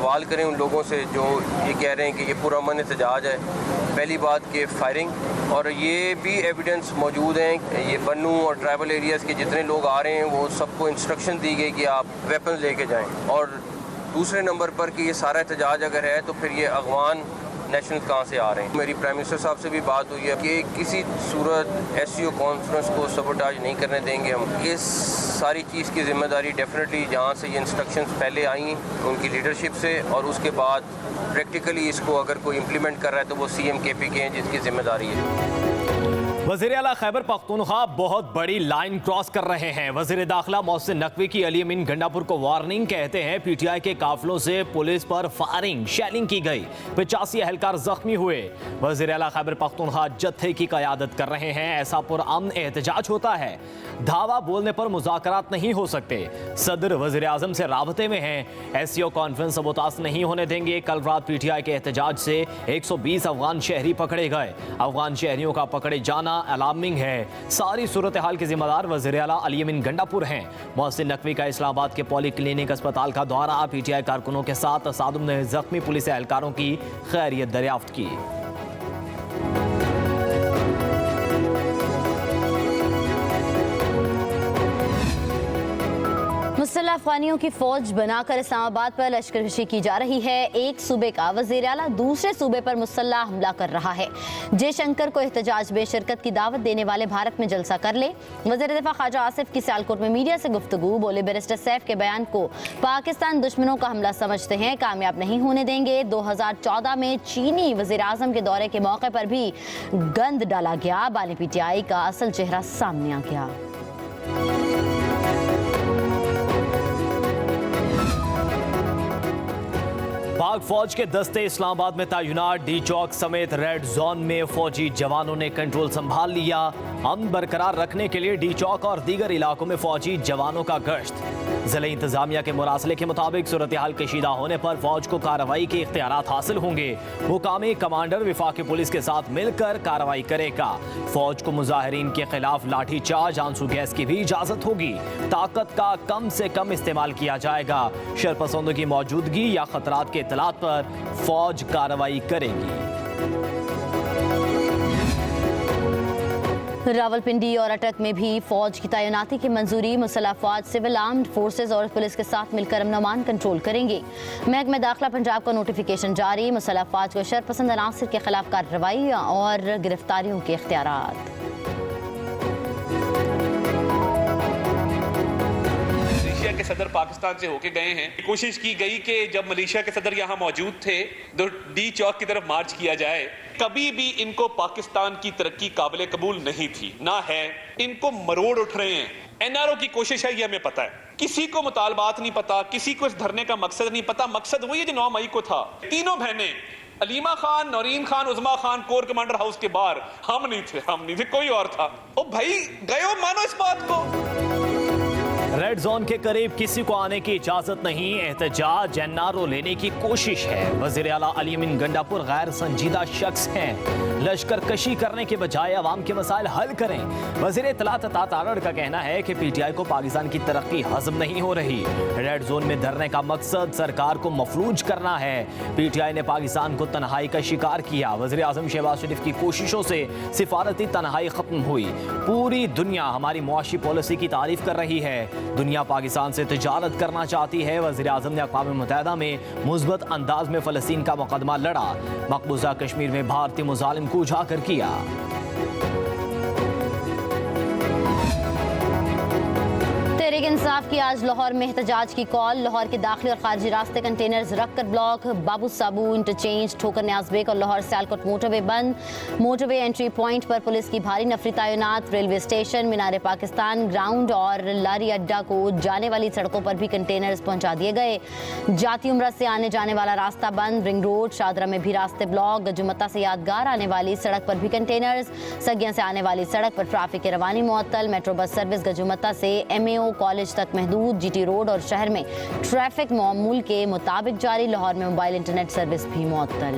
सवाल करें उन लोगों से जो ये कह रहे हैं कि ये पूरा अमन एहतजाज है। पहली बात कि फायरिंग, और ये भी एविडेंस मौजूद हैं, ये बन्नू और ट्राइबल एरियाज़ के जितने लोग आ रहे हैं वो सबको इंस्ट्रक्शन दी गई कि आप वेपन लेके जाएं। और दूसरे नंबर पर कि ये सारा एहतजाज अगर है तो फिर ये अगवान नेशनल कहाँ से आ रहे हैं। मेरी प्राइम मिनिस्टर साहब से भी बात हुई है कि किसी सूरत SCO कॉन्फ्रेंस को सबोटाज नहीं करने देंगे हम। इस सारी चीज़ की जिम्मेदारी डेफिनेटली जहाँ से ये इंस्ट्रक्शंस पहले आई उनकी लीडरशिप से, और उसके बाद प्रैक्टिकली इसको अगर कोई इम्प्लीमेंट कर रहा है तो वो CM KP के हैं जिसकी जिम्मेदारी है। वज़ीर आला खैबर पख्तूनख्वा बहुत बड़ी लाइन क्रॉस कर रहे हैं। वज़ीर दाखिला मोहसिन नकवी की अली अमीन गंडापुर को वार्निंग, कहते हैं PTI के काफिलों से पुलिस पर फायरिंग शेलिंग की गई, 85 एहलकार जख्मी हुए। वज़ीर आला खैबर पख्तूनख्वा जत्थे की क़यादत कर रहे हैं। ऐसा पुरअमन एहतजाज होता है, धावा बोलने पर मुज़ाकरात नहीं हो सकते। सदर वज़ीर आज़म से राबते में हैं, SCO कॉन्फ्रेंस सबोताज नहीं होने देंगे। कल रात PTI के एहतजाज से 120 अफगान शहरी पकड़े गए। अफगान शहरियों का पकड़े जाना अलार्मिंग है। सारी सूरत हाल के जिम्मेदार वज़ीर आला अली अमीन गंडापुर हैं। मोहसिन नकवी का इस्लामाबाद के पॉली क्लिनिक अस्पताल का दौरा, PTI कारकुनों के साथ तसादुम ने जख्मी पुलिस एहलकारों की खैरियत दरियाफ्त की। मुसल्लह अफगानियों की फौज बनाकर इस्लामाबाद पर लश्करकशी की जा रही है। एक सूबे का वज़ीर आला दूसरे सूबे पर मुसल्लह हमला कर रहा है। जयशंकर को एहतजाज में शिरकत की दावत देने वाले भारत में जलसा कर ले। वज़ीर दिफा ख्वाजा आसिफ की सियालकोट में मीडिया से गुफ्तगू, बोले बैरिस्टर सैफ के बयान को पाकिस्तान दुश्मनों का हमला समझते हैं, कामयाब नहीं होने देंगे। 2014 में चीनी वज़ीर आज़म के दौरे के मौके पर भी गंद डाला गया। बानी PTI का असल चेहरा सामने आ गया। पाक फौज के दस्ते इस्लामाबाद में तैनात, डी चौक समेत रेड जोन में फौजी जवानों ने कंट्रोल संभाल लिया। अमन बरकरार रखने के लिए डी चौक और दीगर इलाकों में फौजी जवानों का गश्त। जिले इंतजामिया के मुरासले के मुताबिक सूरत हाल कशीदा होने पर फौज को कार्रवाई के इख्तियारात हासिल होंगे। मुकामी कमांडर विफाकी पुलिस के साथ मिलकर कार्रवाई करेगा। फौज को मुजाहिरीन के खिलाफ लाठी चार्ज, आंसू गैस की भी इजाजत होगी। ताकत का कम से कम इस्तेमाल किया जाएगा। शरपसंदों की मौजूदगी या खतरात के इत्तलात पर फौज कार्रवाई करेगी। रावलपिंडी और अटक में भी फौज की तैनाती की मंजूरी। मुसल्लह फौज, सिविल आर्म्ड फोर्सेज और पुलिस के साथ मिलकर अमन अमान कंट्रोल करेंगे। महकमा दाखिला पंजाब का नोटिफिकेशन जारी। मुसल्लह फौज को शरपसंद अनासिर के खिलाफ कार्रवाई और गिरफ्तारियों के इख्तियारात। मलेशिया के सदर पाकिस्तान से होके गए हैं। कोशिश की गई कि जब मलेशिया के सदर यहाँ मौजूद थे तो डी चौक की तरफ मार्च किया जाए। कभी भी इनको पाकिस्तान की तरक्की काबिल कबूल नहीं थी, ना है। इनको मरोड़ उठ रहे हैं। NRO की कोशिश है, ये हमें पता है। किसी को मुतालबात नहीं पता, किसी को इस धरने का मकसद नहीं पता। मकसद वही है जो 9 मई को था। तीनों बहनें, Aleema Khan, Naureen Khan, उज़मा Khan, core commander house के बाहर। हम नहीं थे, कोई और था। ओ भाई गए हो, मानो इस बात को। रेड जोन के करीब किसी को आने की इजाजत नहीं। एहतजाज NRO लेने की कोशिश है। वज़ीर आला अली अमीन गंडापुर गैर संजीदा शख्स हैं। लश्कर कशी करने के बजाय अवाम के मसाइल हल करें। वज़ीर इत्तलात तारड़ का कहना है कि PTI को पाकिस्तान की तरक्की हजम नहीं हो रही। रेड जोन में धरने का मकसद सरकार को मफलूज करना है। PTI ने पाकिस्तान को तन्हाई का शिकार किया। वज़ीर आज़म शहबाज शरीफ की कोशिशों से सिफारती तन्हाई खत्म हुई। पूरी दुनिया हमारी मुआशी पॉलिसी की तारीफ कर रही है। दुनिया पाकिस्तान से तिजारत करना चाहती है। वज़ीर आज़म ने अक़वाम मुत्तहिदा में मुस्बत अंदाज में फ़लस्तीन का मुक़दमा लड़ा। मकबूजा कश्मीर में भारतीय मुजालिम को उजागर किया। तहरीक इंसाफ की आज लाहौर में एहतजाज की कॉल। लाहौर के दाखिली और खारजी रास्ते कंटेनर्स रखकर ब्लॉक। बाबू साबू इंटरचेंज, ठोकर न्याज़बेग और लाहौर सियालकोट मोटरवे बंद। मोटरवे एंट्री पॉइंट पर पुलिस की भारी नफरी तैनात। रेलवे स्टेशन, मीनार पाकिस्तान ग्राउंड और लारी अड्डा को जाने वाली सड़कों पर भी कंटेनर्स पहुंचा दिए गए। जाती उम्र से आने जाने वाला रास्ता बंद। रिंग रोड, शादरा में भी रास्ते ब्लॉक। गजुमत्ता से यादगार आने वाली सड़क पर भी कंटेनर्स। सगिया से आने वाली सड़क पर ट्रैफिक की रवानी मुअत्तल। मेट्रो बस सर्विस गजुमत्ता से MAO कॉलेज तक महदूद। GT रोड और शहर में ट्रैफिक मामूल के मुताबिक जारी। लाहौर में मोबाइल इंटरनेट सर्विस भी मुअत्तल।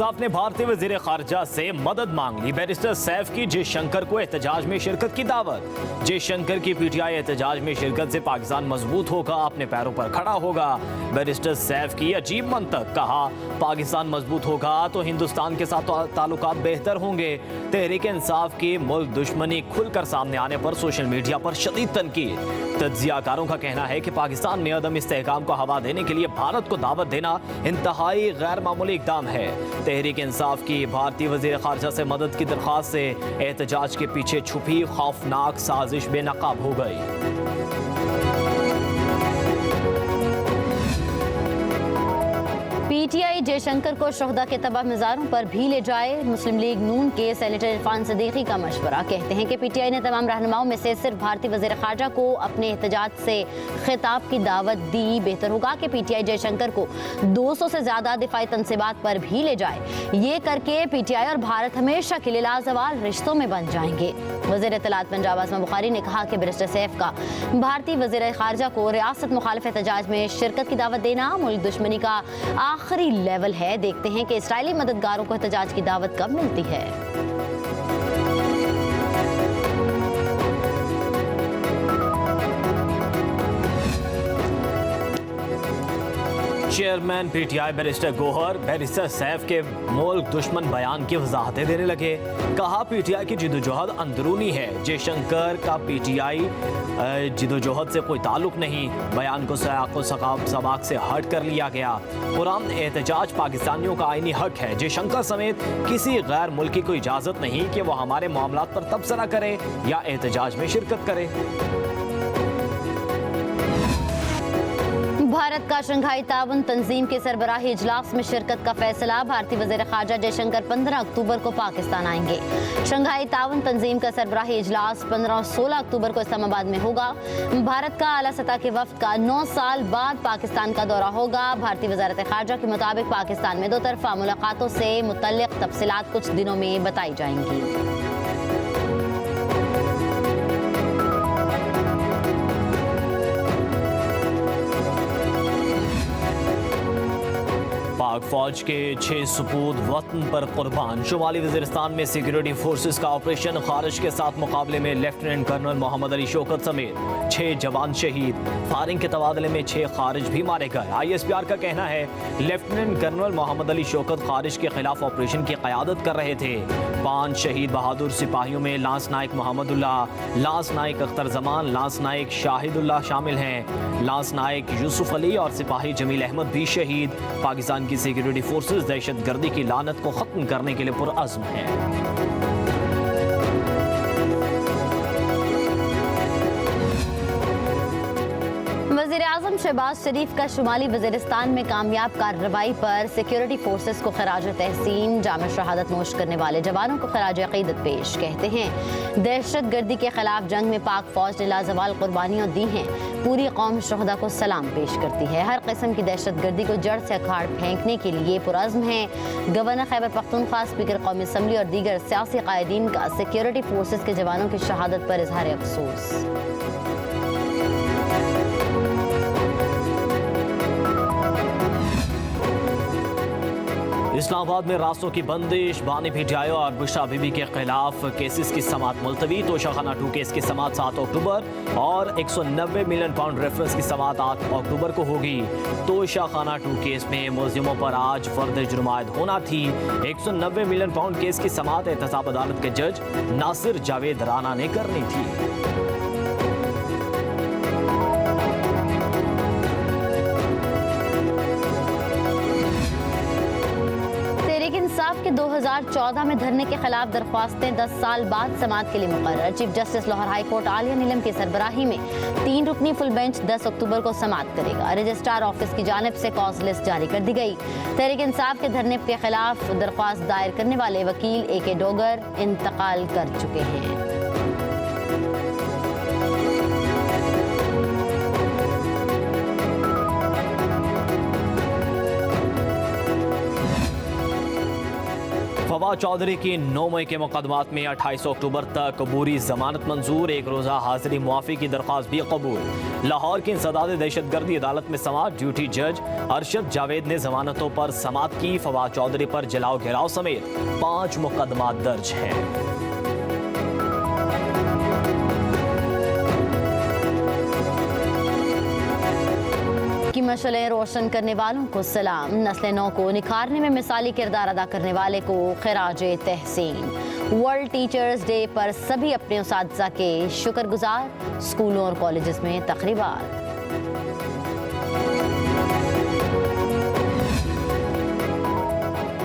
इंसाफ ने भारतीय वजीर खारजा से मदद मांग ली। बैरिस्टर सैफ की जयशंकर को एहतजाज में शिरकत की दावत। जयशंकर की पीटीआई एहतजाज में शिरकत से पाकिस्तान मजबूत होगा, अपने पैरों पर खड़ा होगा। बैरिस्टर सैफ की अजीब मंतक, कहा पाकिस्तान मजबूत होगा तो हिंदुस्तान के साथ ताल्लुकात बेहतर होंगे। तहरीक इंसाफ की मुल्क दुश्मनी खुलकर सामने आने पर सोशल मीडिया पर शदीद तनकीद। तज्जियाकारों का कहना है कि पाकिस्तान में अदम इस्तेहकाम को हवा देने के लिए भारत को दावत देना इंतहाई गैर मामूली इक़दाम है। तहरीक इंसाफ की भारतीय वज़ीर ख़ारजा से मदद की दरख्वास्त से एहतजाज के पीछे छुपी खौफनाक साजिश बेनकाब हो गई। पीटीआई जयशंकर को शोहदा के तबाह मज़ारों पर भी ले जाए। मुस्लिम लीग नून के सेनेटर इरफान सदीकी का मशवरा। कहते हैं कि पीटीआई ने तमाम रहनुमाओं में से सिर्फ भारतीय वज़ीर ख़ारजा को अपने एहतजाज से खिताब की दावत दी। बेहतर होगा कि पीटीआई जयशंकर को 200 से ज़्यादा दिफाई तनसीबात पर भी ले जाए। ये करके पीटीआई और भारत हमेशा के लिए लाजवाल रिश्तों में बन जाएंगे। वज़ीर इत्तलात पंजाब आज़मा बुखारी ने कहा कि बैरिस्टर सैफ का भारतीय वज़ीर ख़ारजा को रियासत मुखालिफ एहतजाज में शिरकत की दावत देना मुल्क दुश्मनी का आखिरी लेवल है। देखते हैं कि इसराइली मददगारों को एहतजाज की दावत कब मिलती है। Chairman PTI barrister Gohar barrister Saif के मुल्क दुश्मन बयान की वजाहतें देने लगे। कहा पीटीआई की जिदोजहद अंदरूनी है, जयशंकर का पीटीआई जिदोजहद से कोई ताल्लुक नहीं। बयान को सबाक से हट कर लिया गया। कुरान एहतजाज पाकिस्तानियों का आईनी हक है। जयशंकर समेत किसी गैर मुल्की को इजाज़त नहीं कि वह हमारे मामलात पर तबसरा करे या एहतजाज में शिरकत करे। भारत का शंघाई ताउन तंजीम के सरबराही इजलास में शिरकत का फैसला। भारतीय वज़ीर ख़ारजा जयशंकर 15 अक्टूबर को पाकिस्तान आएंगे। शंघाई ताउन तंजीम का सरबराही इजलास 15 और 16 अक्टूबर को इस्लामाबाद में होगा। भारत का आला सतह के वफ्द का 9 साल बाद पाकिस्तान का दौरा होगा। भारतीय वज़ारत ख़ारजा के मुताबिक पाकिस्तान में दो तरफा मुलाकातों से मुतल्लिक़ तफसीलात कुछ दिनों में बताई जाएंगी। पाक फौज के 6 सपूत वतन पर कुर्बान। शुमाली वज़ीरिस्तान में सिक्योरिटी फोर्सेस का ऑपरेशन खारिज के साथ मुकाबले में लेफ्टिनेंट कर्नल मोहम्मद अली शौकत समेत 6 जवान शहीद। फायरिंग के तबादले में 6 खारिज भी मारे गए। ISPR का कहना है लेफ्टिनेंट कर्नल मोहम्मद अली शौकत खारिज के खिलाफ ऑपरेशन की क़यादत कर रहे थे। 5 शहीद बहादुर सिपाहियों में lance naik Mohammadullah, lance naik Akhtar Zaman, lance naik Shahidullah शामिल हैं। लांस नाइक यूसुफ अली और सिपाही जमील अहमद भी शहीद। पाकिस्तान की सिक्योरिटी फोर्सेस दहशतगर्दी की लानत को खत्म करने के लिए पुरअज़्म हैं। वज़ीर-ए-आज़म शहबाज शरीफ का शुमाली वज़ीरिस्तान में कामयाब कार्रवाई पर सिक्योरिटी फोर्सेस को खराज तहसीन। जाम शहादत नोश करने वाले जवानों को खराज अक़ीदत पेश। कहते हैं दहशत गर्दी के खिलाफ जंग में पाक फौज ने लाजवाल कुर्बानियाँ दी हैं। पूरी कौम शहदा को सलाम पेश करती है। हर किस्म की दहशत गर्दी को जड़ से अखाड़ फेंकने के लिए पुरअज़्म है। गवर्नर खैबर पख्तूनख्वा, स्पीकर कौमी असम्बली और दीगर सियासी कायदीन का सिक्योरिटी फोर्सेस के जवानों की शहादत पर इजहार अफसोस। इस्लामाबाद में रास्तों की बंदिश, बानी पीटीआई और बुशरा बीबी के खिलाफ केसेस की समात मुलतवी। तोशाखाना 2 केस की समात 7 अक्टूबर और 190 मिलियन पाउंड रेफरेंस की समात 8 अक्टूबर को होगी। तोशाखाना 2 केस में मुलजिमों पर आज फर्द जुर्मायत होना थी। 190 मिलियन पाउंड केस की समात एहतसाब अदालत के जज नासिर जावेद राना ने करनी थी। इंसाफ के 2014 में धरने के खिलाफ दरख्वास्तें 10 साल बाद समाअत के लिए मुकर्रर। Chief justice Lahore high court Aalia Neelam की सरबराही में 3 रुकनी फुल बेंच 10 अक्टूबर को समाअत करेगा। रजिस्ट्रार ऑफिस की जानिब से कॉज लिस्ट जारी कर दी गई। तहरीक इंसाफ के धरने के खिलाफ दरख्वास्त दायर करने वाले वकील AK डोगर इंतकाल कर चुके हैं। फवाद चौधरी की 9 मई के मुकदमात में 28 अक्टूबर तक अबूरी जमानत मंजूर, एक रोज़ा हाजिरी मुआफ़ी की दरख्वास्त भी कबूल। लाहौर की इंसदाद दहशतगर्दी अदालत में समाअत, ड्यूटी जज अरशद जावेद ने जमानतों पर समाअत की। फवाद चौधरी पर जलाओ घेराव समेत 5 मुकदमात दर्ज हैं। की मशलें रोशन करने वालों को सलाम, नस्ल नौ को निखारने में मिसाली किरदार अदा करने वाले को खिराजे तहसीन। वर्ल्ड टीचर्स डे पर सभी अपने उस्ताद के शुक्रगुजार, स्कूलों और कॉलेजेस में तकरीबात।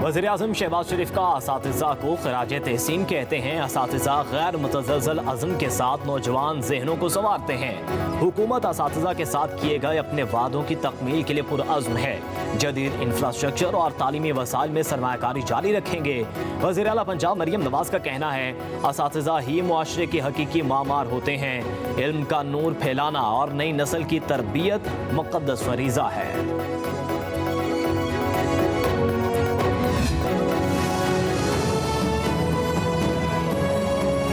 वज़ीर-ए-आज़म शहबाज शरीफ का असातिज़ा को खिराज तहसीन कहते हैं। असातिज़ा गैर मुतज़लज़ल अज़्म के साथ नौजवान जहनों को संवारते हैं। हुकूमत असातिज़ा के साथ किए गए अपने वादों की तकमील के लिए पुरअज़्म है। जदीद इंफ्रास्ट्रक्चर और तालीमी वसाइल में सरमायाकारी जारी रखेंगे। वज़ीर आला पंजाब मरियम नवाज का कहना है, असातिज़ा ही मुआशरे के हकीकी मामार होते हैं। इल्म का नूर फैलाना और नई नस्ल की तरबियत मुक़द्दस फरीज़ा है।